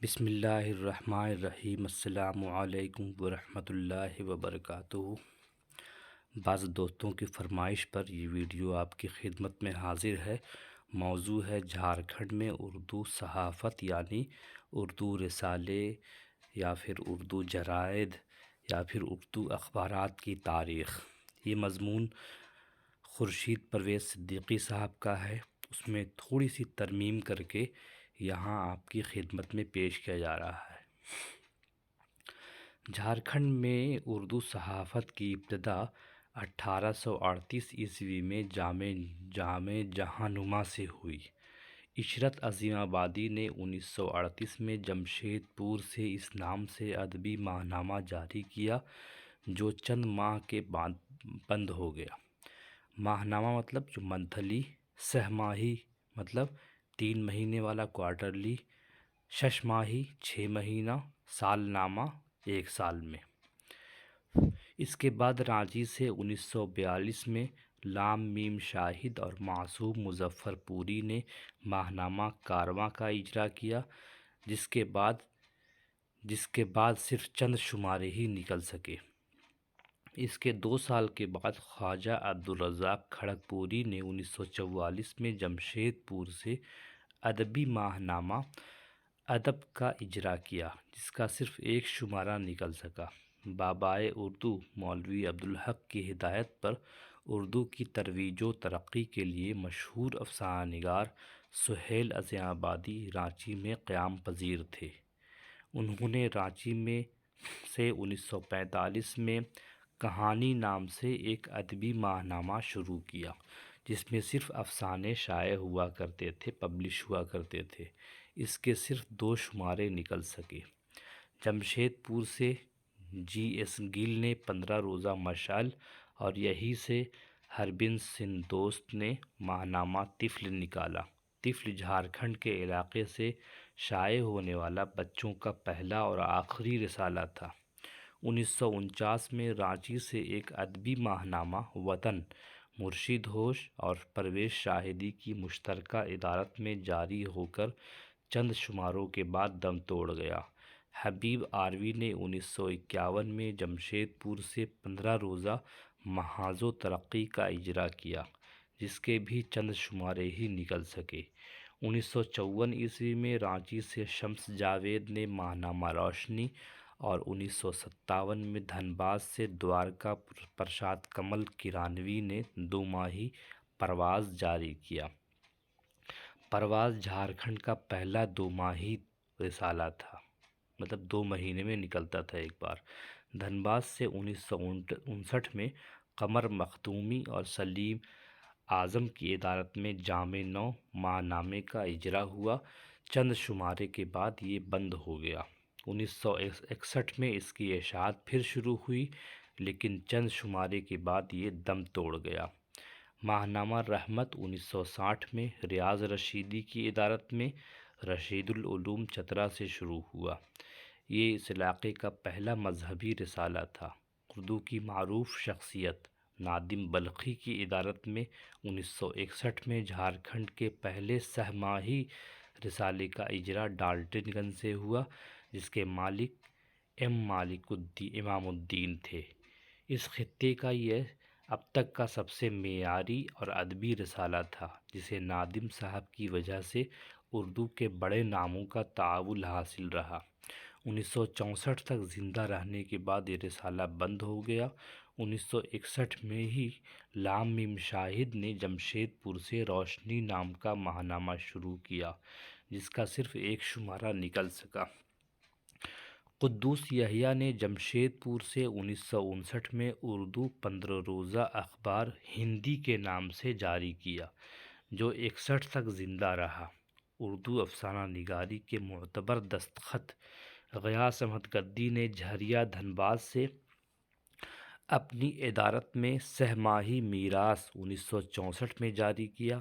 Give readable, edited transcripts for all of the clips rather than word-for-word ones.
بسم اللہ الرحمن الرحیم۔ السلام علیکم ورحمۃ اللہ وبرکاتہ۔ بعض دوستوں کی فرمائش پر یہ ویڈیو آپ کی خدمت میں حاضر ہے۔ موضوع ہے جھارکھنڈ میں اردو صحافت یعنی اردو رسالے یا پھر اردو جرائد یا پھر اردو اخبارات کی تاریخ۔ یہ مضمون خورشید پرویز صدیقی صاحب کا ہے، اس میں تھوڑی سی ترمیم کر کے یہاں آپ کی خدمت میں پیش کیا جا رہا ہے۔ جھارکھنڈ میں اردو صحافت کی ابتدا 1838 عیسوی میں جامع جہاننما سے ہوئی۔ عشرت عظیم آبادی نے 1938 میں جمشید پور سے اس نام سے ادبی ماہنامہ جاری کیا جو چند ماہ کے بعد بند ہو گیا۔ ماہنامہ مطلب جو منتھلی، سہ ماہی مطلب 3 مہینے والا کوارٹرلی، شش ماہی 6 مہینہ، سال نامہ 1 سال میں۔ اس کے بعد رانچی سے 1942 میں لام میم شاہد اور معصوم مظفر پوری نے ماہنامہ کارواں کا اجرا کیا، جس کے بعد صرف چند شمارے ہی نکل سکے۔ اس کے 2 سال کے بعد خواجہ عبدالرزاق کھڑگپوری نے 1944 میں جمشید پور سے ادبی ماہنامہ ادب کا اجرا کیا، جس کا صرف 1 شمارہ نکل سکا۔ بابائے اردو مولوی عبدالحق کی ہدایت پر اردو کی ترویج و ترقی کے لیے مشہور افسانہ نگار سہیل عظیم آبادی رانچی میں قیام پذیر تھے۔ انہوں نے رانچی میں سے 1945 میں کہانی نام سے ایک ادبی ماہنامہ شروع کیا، جس میں صرف افسانے شائع ہوا کرتے تھے، پبلش ہوا کرتے تھے۔ اس کے صرف 2 شمارے نکل سکے۔ جمشید پور سے جی ایس گل نے 15 روزہ مشعل اور یہیں سے ہربھن سنگھ دوست نے ماہنامہ طفل نکالا۔ طفل جھارکھنڈ کے علاقے سے شائع ہونے والا بچوں کا پہلا اور آخری رسالہ تھا۔ 1949 میں رانچی سے ایک ادبی ماہنامہ وطن مرشد ہوش اور پرویز شاہدی کی مشترکہ ادارت میں جاری ہو کر چند شماروں کے بعد دم توڑ گیا۔ حبیب آروی نے 1951 میں جمشید پور سے 15 روزہ محاذ و ترقی کا اجرا کیا، جس کے بھی چند شمارے ہی نکل سکے۔ 1954 عیسوی میں رانچی سے شمس جاوید نے ماہنامہ روشنی اور 1957 میں دھنباد سے دوارکا پرساد کمل کیرانوی نے 2 ماہی پرواز جاری کیا۔ پرواز جھارکھنڈ کا پہلا 2 ماہی رسالہ تھا، مطلب 2 مہینے میں نکلتا تھا ایک بار۔ دھنباد سے 1959 میں قمر مخدومی اور سلیم اعظم کی ادارت میں جامع نو ماہنامے کا اجرا ہوا، چند شمارے کے بعد یہ بند ہو گیا۔ 1961 میں اس کی اشاعت پھر شروع ہوئی، لیکن چند شمارے کے بعد یہ دم توڑ گیا۔ ماہنامہ رحمت 1960 میں ریاض رشیدی کی ادارت میں رشید العلوم چترا سے شروع ہوا۔ یہ اس علاقے کا پہلا مذہبی رسالہ تھا۔ اردو کی معروف شخصیت نادم بلخی کی ادارت میں 1961 میں جھارکھنڈ کے پہلے سہ ماہی رسالے کا اجرا ڈالٹن گنج سے ہوا، جس کے مالک امام الدین تھے۔ اس خطے کا یہ اب تک کا سب سے معیاری اور ادبی رسالہ تھا، جسے نادم صاحب کی وجہ سے اردو کے بڑے ناموں کا تعاون حاصل رہا۔ 1964 تک زندہ رہنے کے بعد یہ رسالہ بند ہو گیا۔ 1961 میں ہی لام میم شاہد نے جمشید پور سے روشنی نام کا ماہنامہ شروع کیا، جس کا صرف 1 شمارہ نکل سکا۔ قدوس یحییٰ نے جمشید پور سے 1959 میں اردو 15 روزہ اخبار ہندی کے نام سے جاری کیا، جو 61 تک زندہ رہا۔ اردو افسانہ نگاری کے معتبر دستخط غیاث احمد گدی نے جھریا دھنباد سے اپنی ادارت میں سہ ماہی میراث 1964 میں جاری کیا۔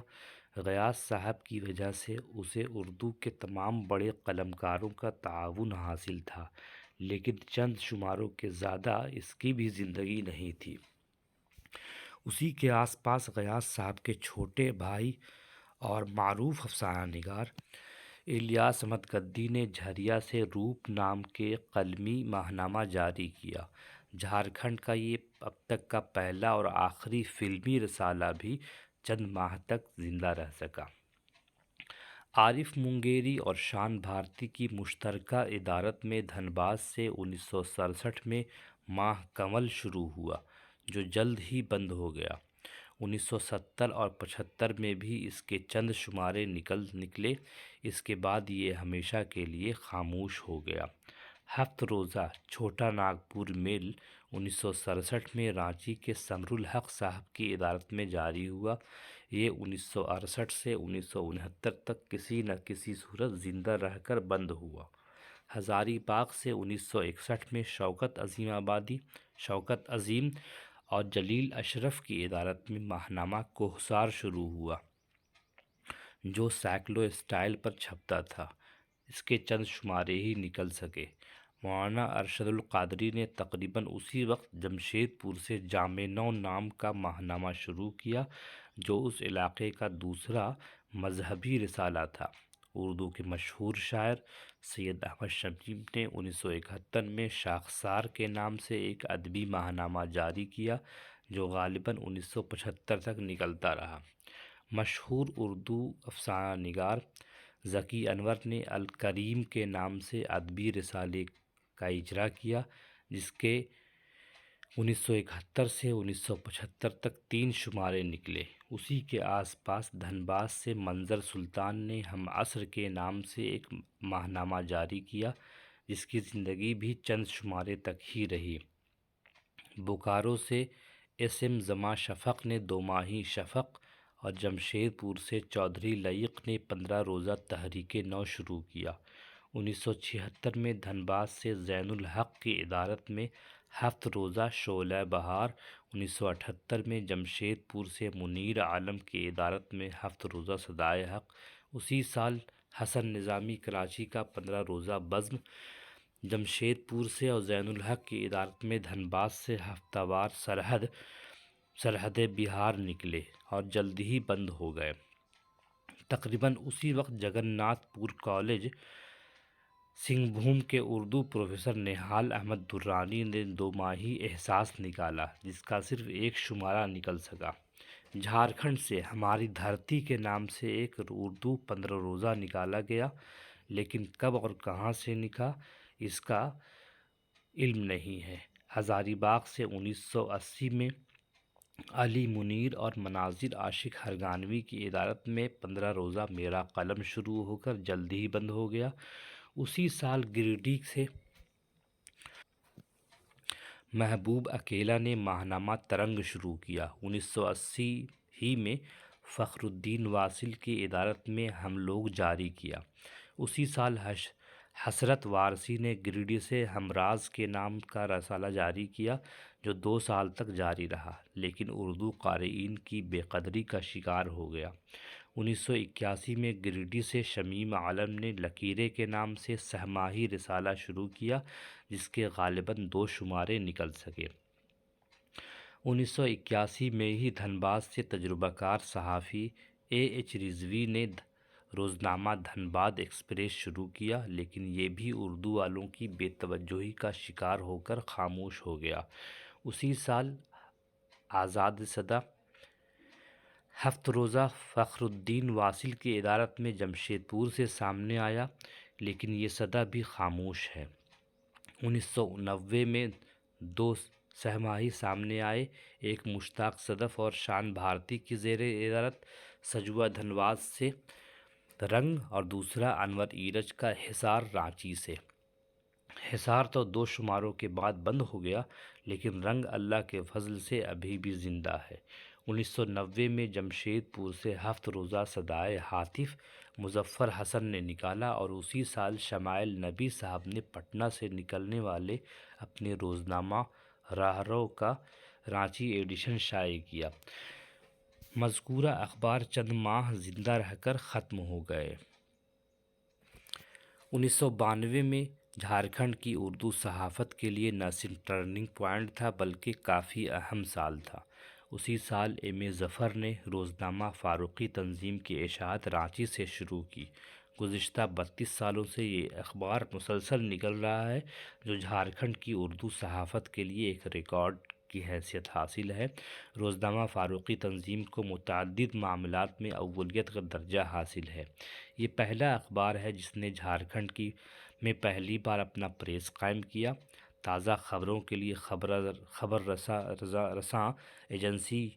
غیاث صاحب کی وجہ سے اسے اردو کے تمام بڑے قلمکاروں کا تعاون حاصل تھا، لیکن چند شماروں کے زیادہ اس کی بھی زندگی نہیں تھی۔ اسی کے آس پاس غیاث صاحب کے چھوٹے بھائی اور معروف افسانہ نگار الیاس احمد گدی نے جھریا سے روپ نام کے قلمی ماہنامہ جاری کیا۔ جھارکھنڈ کا یہ اب تک کا پہلا اور آخری فلمی رسالہ بھی چند ماہ تک زندہ رہ سکا۔ عارف مونگیری اور شان بھارتی کی مشترکہ ادارت میں دھنباد سے 1967 میں ماہ کنول شروع ہوا، جو جلد ہی بند ہو گیا۔ 1970 اور 75 میں بھی اس کے چند شمارے نکلے، اس کے بعد یہ ہمیشہ کے لیے خاموش ہو گیا۔ ہفت روزہ چھوٹا ناگپور میل 1967 میں رانچی کے سمر الحق صاحب کی ادارت میں جاری ہوا۔ یہ 1968 سے 1969 تک کسی نہ کسی صورت زندہ رہ کر بند ہوا۔ ہزاری باغ سے 1961 میں شوکت عظیم اور جلیل اشرف کی ادارت میں ماہنامہ کوہسار شروع ہوا، جو سائیکلو اسٹائل پر چھپتا تھا۔ اس کے چند شمارے ہی نکل سکے۔ مولانا ارشد القادری نے تقریباً اسی وقت جمشید پور سے جامِ نو نام کا ماہنامہ شروع کیا، جو اس علاقے کا دوسرا مذہبی رسالہ تھا۔ اردو کے مشہور شاعر سید احمد شمسی نے 1971 میں شاخسار کے نام سے ایک ادبی ماہنامہ جاری کیا، جو غالباً 1975 تک نکلتا رہا۔ مشہور اردو افسانہ نگار ذکی انور نے الکریم کے نام سے ادبی رسالے کا اجرا کیا، جس کے 1971 سے 1975 تک 3 شمارے نکلے۔ اسی کے آس پاس دھنباد سے منظر سلطان نے ہم عصر کے نام سے ایک ماہنامہ جاری کیا، جس کی زندگی بھی چند شمارے تک ہی رہی۔ بوکارو سے ایس ایم زماں شفق نے 2 ماہی شفق اور جمشید پور سے چودھری لعیق نے 15 روزہ تحریک نو شروع کیا۔ 1976 میں دھنباد سے زین الحق کی ادارت میں ہفت روزہ شعلہ بہار، 1978 میں جمشید پور سے منیر عالم کی ادارت میں ہفت روزہ صدائے حق، اسی سال حسن نظامی کراچی کا 15 روزہ بزم، جمشید پور سے اور زین الحق کی ادارت میں دھنباد سے ہفتہ وار سرحد بہار نکلے اور جلد ہی بند ہو گئے۔ تقریباً اسی وقت جگن ناتھ پور کالج سنگھ بھوم کے اردو پروفیسر نہال احمد درانی نے 2 ماہی احساس نکالا، جس کا صرف ایک شمارہ نکل سکا۔ جھارکھنڈ سے ہماری دھرتی کے نام سے ایک اردو 15 روزہ نکالا گیا، لیکن کب اور کہاں سے نکلا اس کا علم نہیں ہے۔ ہزاری باغ سے 1980 میں علی منیر اور مناظر عاشق ہرگانوی کی ادارت میں 15 روزہ میرا قلم شروع ہو کر جلد ہی بند ہو گیا۔ اسی سال گریڈی سے محبوب اکیلا نے ماہنامہ ترنگ شروع کیا۔ 1980 ہی میں فخر الدین واصل کی ادارت میں ہم لوگ جاری کیا۔ اسی سال حسرت وارثی نے گریڈی سے ہمراز کے نام کا رسالہ جاری کیا، جو 2 سال تک جاری رہا، لیکن اردو قارئین کی بے قدری کا شکار ہو گیا۔ 1981 میں گریڈی سے شمیم عالم نے لکیریں کے نام سے سہ ماہی رسالہ شروع کیا، جس کے غالباً 2 شمارے نکل سکے۔ 1981 میں ہی دھنباد سے تجربہ کار صحافی ایچ رضوی نے روزنامہ دھنباد ایکسپریس شروع کیا، لیکن یہ بھی اردو والوں کی بے توجہی کا شکار ہو کر خاموش ہو گیا۔ اسی سال آزاد صدا ہفت روزہ فخر الدین واصل کی ادارت میں جمشید پور سے سامنے آیا، لیکن یہ صدا بھی خاموش ہے۔ 1990 میں 2 سہ ماہی سامنے آئے، ایک مشتاق صدف اور شان بھارتی کی زیر ادارت سجوہ دھنباد سے رنگ اور دوسرا انور ایرج کا حصار رانچی سے۔ حصار تو 2 شماروں کے بعد بند ہو گیا، لیکن رنگ اللہ کے فضل سے ابھی بھی زندہ ہے۔ 1990 میں جمشید پور سے ہفت روزہ صدائے ہاتف مظفر حسن نے نکالا اور اسی سال شمائل نبی صاحب نے پٹنہ سے نکلنے والے اپنے روزنامہ راہرو کا رانچی ایڈیشن شائع کیا۔ مذکورہ اخبار چند ماہ زندہ رہ کر ختم ہو گئے۔ 1992 میں جھارکھنڈ کی اردو صحافت کے لیے نہ صرف ٹرننگ پوائنٹ تھا بلکہ کافی اہم سال تھا۔ اسی سال ایم اے ظفر نے روزنامہ فاروقی تنظیم کی اشاعت رانچی سے شروع کی۔ گزشتہ 32 سالوں سے یہ اخبار مسلسل نکل رہا ہے، جو جھارکھنڈ کی اردو صحافت کے لیے ایک ریکارڈ کی حیثیت حاصل ہے۔ روزنامہ فاروقی تنظیم کو متعدد معاملات میں اولیت کا درجہ حاصل ہے۔ یہ پہلا اخبار ہے جس نے جھارکھنڈ میں پہلی بار اپنا پریس قائم کیا۔ تازہ خبروں کے لیے خبر رساں ایجنسی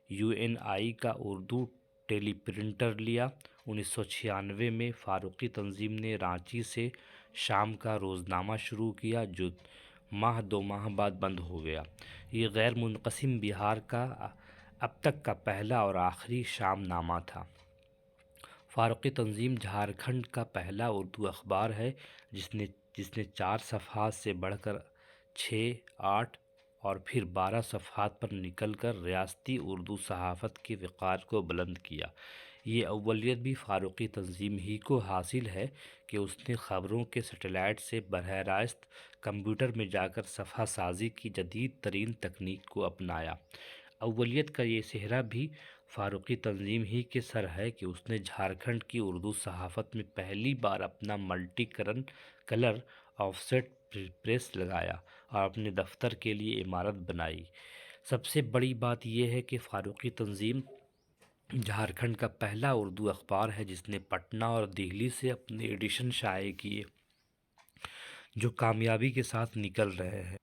UNI کا اردو ٹیلی پرنٹر لیا۔ 1996 میں فاروقی تنظیم نے رانچی سے شام کا روزنامہ شروع کیا، جو دو ماہ بعد بند ہو گیا۔ یہ غیر منقسم بہار کا اب تک کا پہلا اور آخری شام نامہ تھا۔ فاروقی تنظیم جھارکھنڈ کا پہلا اردو اخبار ہے جس نے 4 صفحات سے بڑھ کر 6، 8 اور پھر 12 صفحات پر نکل کر ریاستی اردو صحافت کے وقار کو بلند کیا۔ یہ اولیت بھی فاروقی تنظیم ہی کو حاصل ہے کہ اس نے خبروں کے سیٹلائٹ سے براہ راست کمپیوٹر میں جا کر صفحہ سازی کی جدید ترین تکنیک کو اپنایا۔ اولیت کا یہ سہرا بھی فاروقی تنظیم ہی کے سر ہے کہ اس نے جھارکھنڈ کی اردو صحافت میں پہلی بار اپنا multi colour offset press لگایا اور اپنے دفتر کے لیے عمارت بنائی۔ سب سے بڑی بات یہ ہے کہ فاروقی تنظیم جھارکھنڈ کا پہلا اردو اخبار ہے جس نے پٹنہ اور دہلی سے اپنے ایڈیشن شائع کیے، جو کامیابی کے ساتھ نکل رہے ہیں۔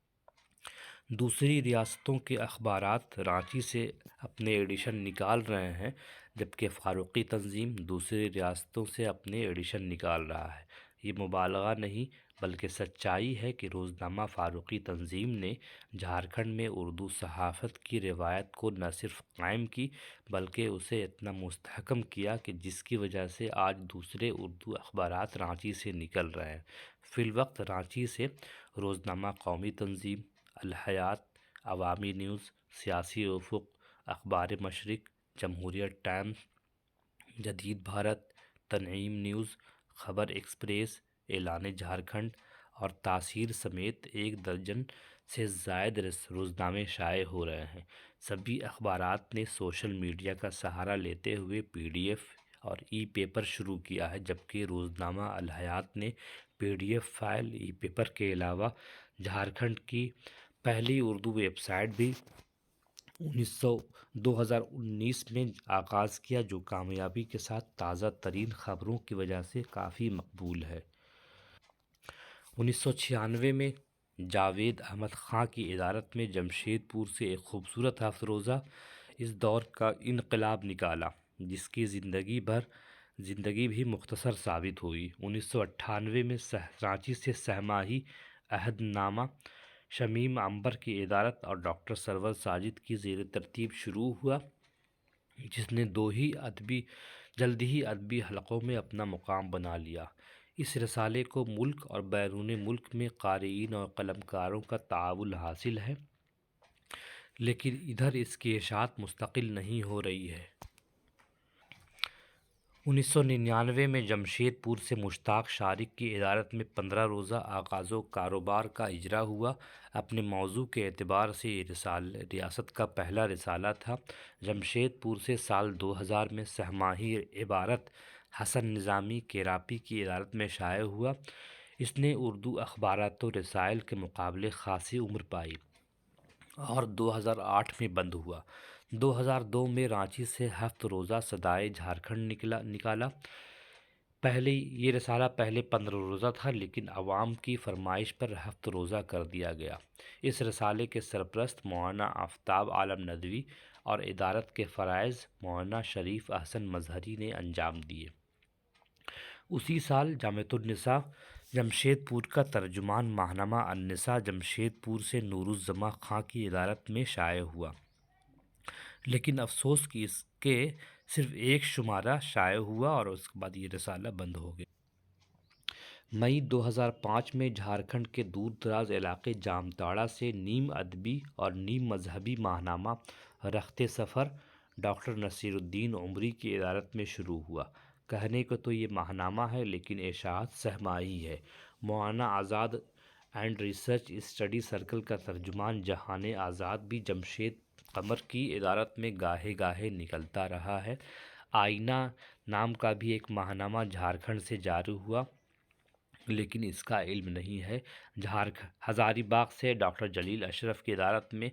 دوسری ریاستوں کے اخبارات رانچی سے اپنے ایڈیشن نکال رہے ہیں، جبکہ فاروقی تنظیم دوسری ریاستوں سے اپنے ایڈیشن نکال رہا ہے۔ یہ مبالغہ نہیں بلکہ سچائی ہے کہ روزنامہ فاروقی تنظیم نے جھارکھنڈ میں اردو صحافت کی روایت کو نہ صرف قائم کی بلکہ اسے اتنا مستحکم کیا کہ جس کی وجہ سے آج دوسرے اردو اخبارات رانچی سے نکل رہے ہیں۔ فی الوقت رانچی سے روزنامہ قومی تنظیم، الحیات، عوامی نیوز، سیاسی افق، اخبار مشرق، جمہوریت ٹائمز، جدید بھارت، تنعیم نیوز، خبر ایکسپریس، اعلان جھارکھنڈ اور تاثیر سمیت 1 درجن سے زائد روزنامے شائع ہو رہے ہیں۔ سبھی اخبارات نے سوشل میڈیا کا سہارا لیتے ہوئے PDF اور پیپر شروع کیا ہے، جبکہ روزنامہ الحیات نے PDF فائل، پیپر کے علاوہ جھارکھنڈ کی پہلی اردو ویب سائٹ بھی 2019 میں آغاز کیا، جو کامیابی کے ساتھ تازہ ترین خبروں کی وجہ سے کافی مقبول ہے۔ 1996 میں جاوید احمد خان کی ادارت میں جمشید پور سے ایک خوبصورت ہفت روزہ اس دور کا انقلاب نکالا، جس کی زندگی بھی مختصر ثابت ہوئی۔ 1998 میں رانچی سے سہماہی عہد نامہ شمیم عنبر کی ادارت اور ڈاکٹر سرور ساجد کی زیر ترتیب شروع ہوا، جس نے جلد ہی ادبی حلقوں میں اپنا مقام بنا لیا۔ اس رسالے کو ملک اور بیرون ملک میں قارئین اور قلمکاروں کا تعاون حاصل ہے، لیکن ادھر اس کی اشاعت مستقل نہیں ہو رہی ہے۔ 1999 میں جمشید پور سے مشتاق شارق کی ادارت میں 15 روزہ آغاز و کاروبار کا اجرا ہوا۔ اپنے موضوع کے اعتبار سے یہ ریاست کا پہلا رسالہ تھا۔ جمشید پور سے سال 2000 میں سہماہی عبارت حسن نظامی کیراپی کی ادارت میں شائع ہوا۔ اس نے اردو اخبارات و رسائل کے مقابلے خاصی عمر پائی اور 2008 میں بند ہوا۔ 2002 میں رانچی سے ہفت روزہ صدائے جھارکھنڈ نکالا۔ یہ رسالہ پہلے 15 روزہ تھا، لیکن عوام کی فرمائش پر ہفت روزہ کر دیا گیا۔ اس رسالے کے سرپرست مولانا آفتاب عالم ندوی اور ادارت کے فرائض مولانا شریف احسن مظہری نے انجام دیے۔ اسی سال جامعۃ النساء جمشید پور کا ترجمان ماہنامہ النساء جمشید پور سے نورالزماں خان کی ادارت میں شائع ہوا، لیکن افسوس کہ اس کے صرف ایک شمارہ شائع ہوا اور اس کے بعد یہ رسالہ بند ہو گیا۔ مئی 2005 میں جھارکھنڈ کے دور دراز علاقے جامتاڑا سے نیم ادبی اور نیم مذہبی ماہنامہ رخت سفر ڈاکٹر نصیر الدین عمری کی ادارت میں شروع ہوا۔ کہنے کو تو یہ ماہنامہ ہے، لیکن اشاعت سہماہی ہے۔ Maulana Azad and research study circle کا ترجمان جہان آزاد بھی جمشید قمر کی ادارت میں گاہے گاہے نکلتا رہا ہے۔ آئینہ نام کا بھی ایک ماہنامہ جھارکھنڈ سے جاری ہوا، لیکن اس کا علم نہیں ہے۔ ہزاری باغ سے ڈاکٹر جلیل اشرف کی ادارت میں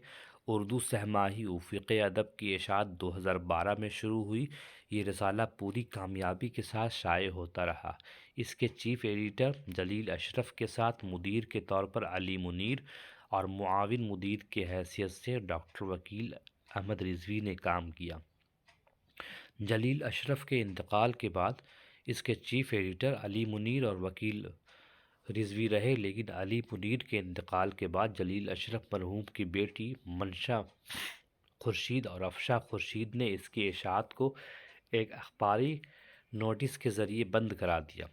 اردو سہ ماہی افقِ ادب کی اشاعت 2012 میں شروع ہوئی۔ یہ رسالہ پوری کامیابی کے ساتھ شائع ہوتا رہا۔ اس کے چیف ایڈیٹر جلیل اشرف کے ساتھ مدیر کے طور پر علی منیر اور معاون مدیر کی حیثیت سے ڈاکٹر وکیل احمد رضوی نے کام کیا۔ جلیل اشرف کے انتقال کے بعد اس کے چیف ایڈیٹر علی منیر اور وکیل رضوی رہے، لیکن علی منیر کے انتقال کے بعد جلیل اشرف مرحوم کی بیٹی منشا خورشید اور افشا خورشید نے اس کی اشاعت کو ایک اخباری نوٹس کے ذریعے بند کرا دیا۔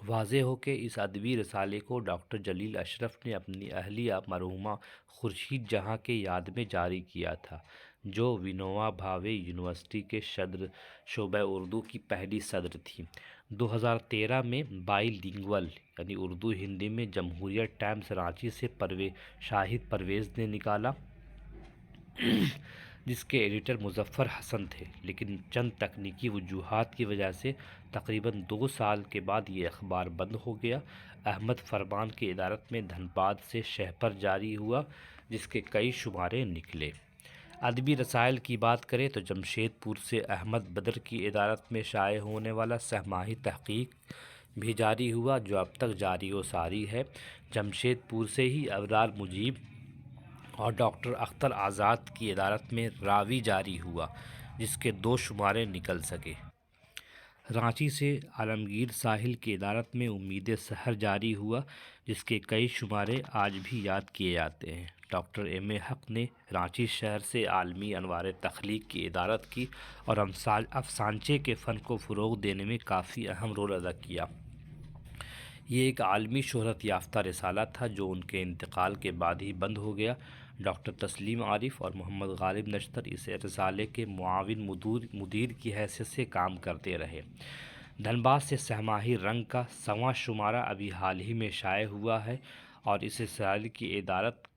واضح ہو کہ اس ادبی رسالے کو ڈاکٹر جلیل اشرف نے اپنی اہلیہ مرحومہ خورشید جہاں کے یاد میں جاری کیا تھا، جو ونوبا بھاوے یونیورسٹی کے شعبہ اردو کی پہلی صدر تھیں۔ 2013 میں بائی لنگول یعنی اردو ہندی میں جمہوریہ ٹائمز رانچی سے شاہد پرویز نے نکالا، جس کے ایڈیٹر مظفر حسن تھے، لیکن چند تکنیکی وجوہات کی وجہ سے تقریباً 2 سال کے بعد یہ اخبار بند ہو گیا۔ احمد فرمان کی ادارت میں دھنباد سے شہپر جاری ہوا، جس کے کئی شمارے نکلے۔ ادبی رسائل کی بات کریں تو جمشید پور سے احمد بدر کی ادارت میں شائع ہونے والا سہ ماہی تحقیق بھی جاری ہوا، جو اب تک جاری و ساری ہے۔ جمشید پور سے ہی ابرار مجیب اور ڈاکٹر اختر آزاد کی ادارت میں راوی جاری ہوا، جس کے 2 شمارے نکل سکے۔ رانچی سے عالمگیر ساحل کی ادارت میں امید سحر جاری ہوا، جس کے کئی شمارے آج بھی یاد کیے جاتے ہیں۔ ڈاکٹر ایم اے حق نے رانچی شہر سے عالمی انوار تخلیق کی ادارت کی اور افسانچے کے فن کو فروغ دینے میں کافی اہم رول ادا کیا۔ یہ ایک عالمی شہرت یافتہ رسالہ تھا جو ان کے انتقال کے بعد ہی بند ہو گیا۔ ڈاکٹر تسلیم عارف اور محمد غالب نشتر اس رسالے کے معاون مدیر کی حیثیت سے کام کرتے رہے۔ دھنباد سے سہ ماہی رنگ کا 100واں شمارہ ابھی حال ہی میں شائع ہوا ہے اور اس رسالے کی ادارت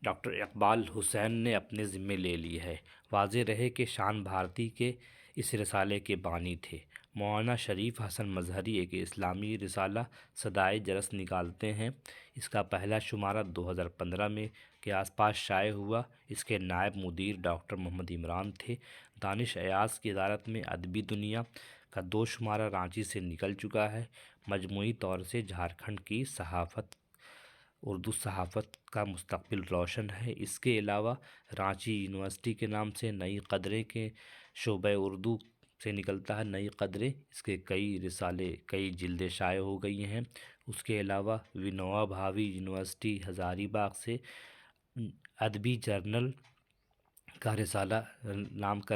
ڈاکٹر اقبال حسین نے اپنے ذمے لے لی ہے۔ واضح رہے کہ شان بھارتی کے اس رسالے کے بانی تھے۔ مولانا شریف حسن مظہری ایک اسلامی رسالہ صدائے جرس نکالتے ہیں۔ اس کا پہلا شمارہ 2015 میں کے آس پاس شائع ہوا۔ اس کے نائب مدیر ڈاکٹر محمد عمران تھے۔ دانش ایاز کی ادارت میں ادبی دنیا کا 2 شمارہ رانچی سے نکل چکا ہے۔ مجموعی طور سے جھارکھنڈ کی اردو صحافت کا مستقبل روشن ہے۔ اس کے علاوہ رانچی یونیورسٹی کے نام سے نئی قدریں کے شعبہ اردو سے نکلتا ہے نئی قدریں، اس کے کئی رسالے کئی جلدیں شائع ہو گئی ہیں۔ اس کے علاوہ ونوبا بھاوے یونیورسٹی ہزاری باغ سے ادبی جرنل کا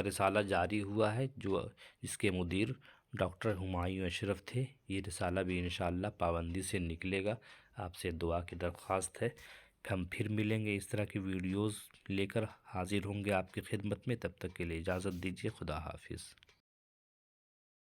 رسالہ جاری ہوا ہے، جس کے مدیر ڈاکٹر ہمایوں اشرف تھے۔ یہ رسالہ بھی انشاءاللہ پابندی سے نکلے گا۔ آپ سے دعا کی درخواست ہے۔ ہم پھر ملیں گے، اس طرح کی ویڈیوز لے کر حاضر ہوں گے آپ کی خدمت میں۔ تب تک کے لیے اجازت دیجیے۔ خدا حافظ۔